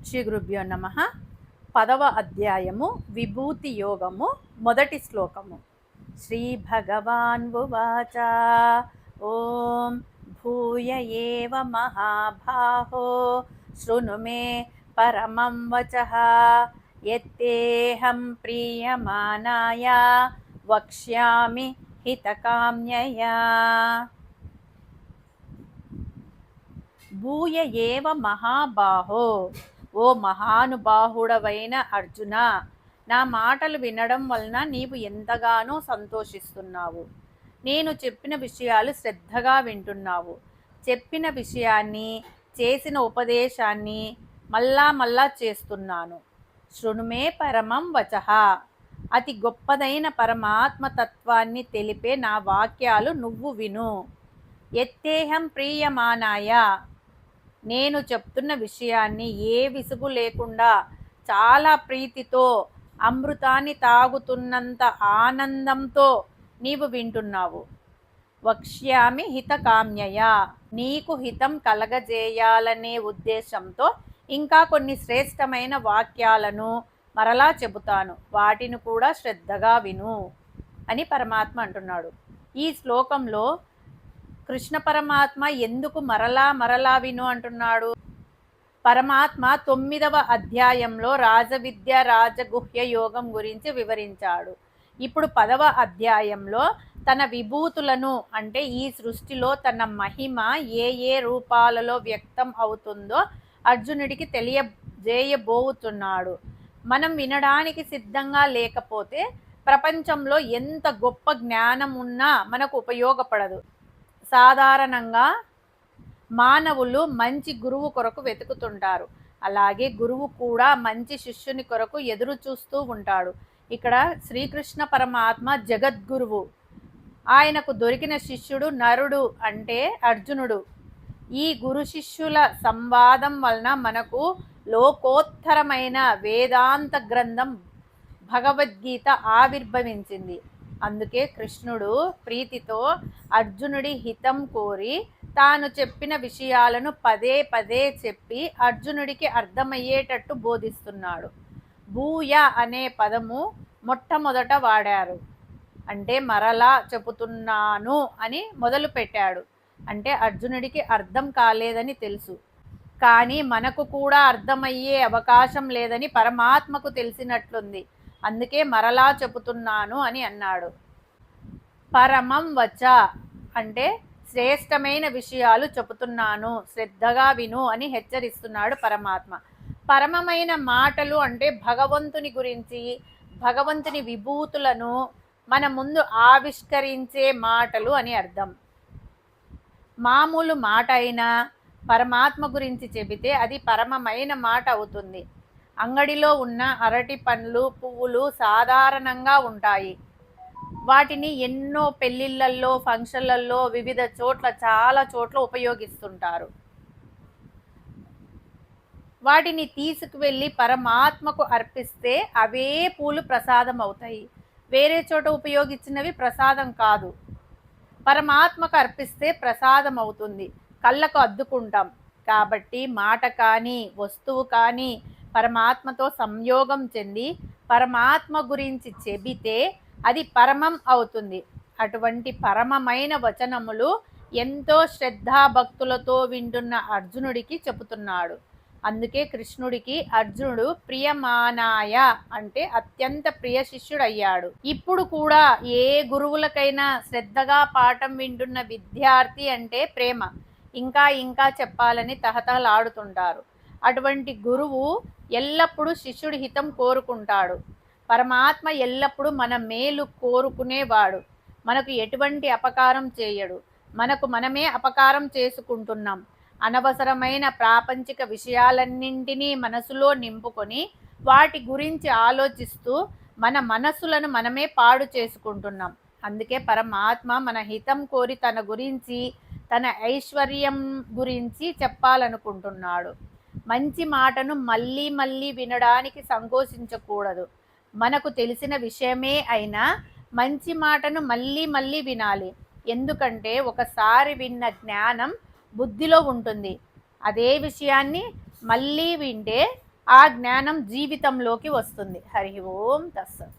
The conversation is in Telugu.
శ్రీ గురుభ్యో నమ. 10వ అధ్యాయము విభూతి యోగము, మొదటి శ్లోకము. శ్రీ భగవాన్ ఉవాచ ఓం భూయ ఏవ మహాబాహో శృణు మే పరమం వచః యత్తేహం ప్రీయమానాయ వక్ష్యామి హితకామ్యయా. భూయ ఏవ మహాబాహో, ఓ మహానుబాహుడవైన అర్జున, నా మాటలు వినడం వలన నీవు ఎంతగానో సంతోషిస్తున్నావు. నేను చెప్పిన విషయాలు శ్రద్ధగా వింటున్నావు. చెప్పిన విషయాన్ని, చేసిన ఉపదేశాన్ని మళ్ళా చేస్తున్నాను. శృణుమే పరమం వచః, అతి గొప్పదైన పరమాత్మతత్వాన్ని తెలిపే నా వాక్యాలు నువ్వు విను. యత్తేహం ప్రీయమానాయ, నేను చెప్తున్న విషయాన్ని ఏ విసుగు లేకుండా చాలా ప్రీతితో, అమృతాన్ని తాగుతున్నంత ఆనందంతో నీవు వింటున్నావు. వక్ష్యామి హితకామ్యయ, నీకు హితం కలగజేయాలనే ఉద్దేశంతో ఇంకా కొన్ని శ్రేష్టమైన వాక్యాలను మరలా చెబుతాను, వాటిని కూడా శ్రద్ధగా విను అని పరమాత్మ అంటున్నాడు. ఈ శ్లోకంలో కృష్ణ పరమాత్మ ఎందుకు మరలా విను అంటున్నాడు? పరమాత్మ 9వ అధ్యాయంలో రాజవిద్య, రాజగుహ్య యోగం గురించి వివరించాడు. ఇప్పుడు 10వ అధ్యాయంలో తన విభూతులను, అంటే ఈ సృష్టిలో తన మహిమ ఏ రూపాలలో వ్యక్తం అవుతుందో అర్జునుడికి తెలియజేయబోతున్నాడు. మనం వినడానికి సిద్ధంగా లేకపోతే ప్రపంచంలో ఎంత గొప్ప జ్ఞానం ఉన్నా మనకు ఉపయోగపడదు. సాధారణంగా మానవులు మంచి గురువు కొరకు వెతుకుతుంటారు. అలాగే గురువు కూడా మంచి శిష్యుని కొరకు ఎదురు చూస్తూ ఉంటాడు. ఇక్కడ శ్రీకృష్ణ పరమాత్మ జగద్గురువు. ఆయనకు దొరికిన శిష్యుడు నరుడు, అంటే అర్జునుడు. ఈ గురు శిష్యుల సంవాదం వలన మనకు లోకోత్తరమైన వేదాంత గ్రంథం భగవద్గీత ఆవిర్భవించింది. అందుకే కృష్ణుడు ప్రీతితో అర్జునుడి హితం కోరి తాను చెప్పిన విషయాలను పదే చెప్పి అర్జునుడికి అర్థమయ్యేటట్టు బోధిస్తున్నాడు. భూయ అనే పదము మొట్టమొదట వాడారు. అంటే మరలా చెబుతున్నాను అని మొదలు పెట్టాడు. అంటే అర్జునుడికి అర్థం కాలేదని తెలుసు, కానీ మనకు కూడా అర్థమయ్యే అవకాశం లేదని పరమాత్మకు తెలిసినట్లుంది. అందుకే మరలా చెబుతున్నాను అని అన్నాడు. పరమం వచ అంటే శ్రేష్టమైన విషయాలు చెబుతున్నాను, శ్రద్ధగా విను అని హెచ్చరిస్తున్నాడు పరమాత్మ. పరమమైన మాటలు అంటే భగవంతుని గురించి, భగవంతుని విభూతులను మన ముందు ఆవిష్కరించే మాటలు అని అర్థం. మామూలు మాట అయినా పరమాత్మ గురించి చెబితే అది పరమమైన మాట అవుతుంది. అంగడిలో ఉన్న అరటి పండ్లు, పువ్వులు సాధారణంగా ఉంటాయి. వాటిని ఎన్నో పెళ్ళిళ్ళల్లో, ఫంక్షన్లలో, వివిధ చోట్ల, చాలా చోట్ల ఉపయోగిస్తుంటారు. వాటిని తీసుకువెళ్ళి పరమాత్మకు అర్పిస్తే అవే పూలు ప్రసాదం అవుతాయి. వేరే చోట ఉపయోగించినవి ప్రసాదం కాదు. పరమాత్మకు అర్పిస్తే ప్రసాదం అవుతుంది, కళ్ళకు అద్దుకుంటాం. కాబట్టి మాట కానీ, వస్తువు కానీ పరమాత్మతో సంయోగం చెంది పరమాత్మ గురించి చెబితే అది పరమం అవుతుంది. అటువంటి పరమమైన వచనములు ఎంతో శ్రద్ధాభక్తులతో వింటున్న అర్జునుడికి చెబుతున్నాడు. అందుకే కృష్ణుడికి అర్జునుడు ప్రియమానాయ అంటే అత్యంత ప్రియ శిష్యుడయ్యాడు. ఇప్పుడు కూడా ఏ గురువులకైనా శ్రద్ధగా పాఠం వింటున్న విద్యార్థి అంటే ప్రేమ, ఇంకా చెప్పాలని తహతహలాడుతుంటారు. అటువంటి గురువు ఎల్లప్పుడూ శిష్యుడి హితం కోరుకుంటాడు. పరమాత్మ ఎల్లప్పుడూ మన మేలు కోరుకునేవాడు. మనకు ఎటువంటి అపకారం చేయడు. మనకు మనమే అపకారం చేసుకుంటున్నాం. అనవసరమైన ప్రాపంచిక విషయాలన్నింటినీ మనసులో నింపుకొని వాటి గురించి ఆలోచిస్తూ మన మనసులను మనమే పాడు చేసుకుంటున్నాం. అందుకే పరమాత్మ మన హితం కోరి తన గురించి, తన ఐశ్వర్యం గురించి చెప్పాలనుకుంటున్నాడు. మంచి మాటను మళ్ళీ వినడానికి సంకోచించకూడదు. మనకు తెలిసిన విషయమే అయినా మంచి మాటను మళ్ళీ వినాలి. ఎందుకంటే ఒకసారి విన్న జ్ఞానం బుద్ధిలో ఉంటుంది. అదే విషయాన్ని మళ్ళీ వింటే ఆ జ్ఞానం జీవితంలోకి వస్తుంది. హరి ఓం తస్సత్.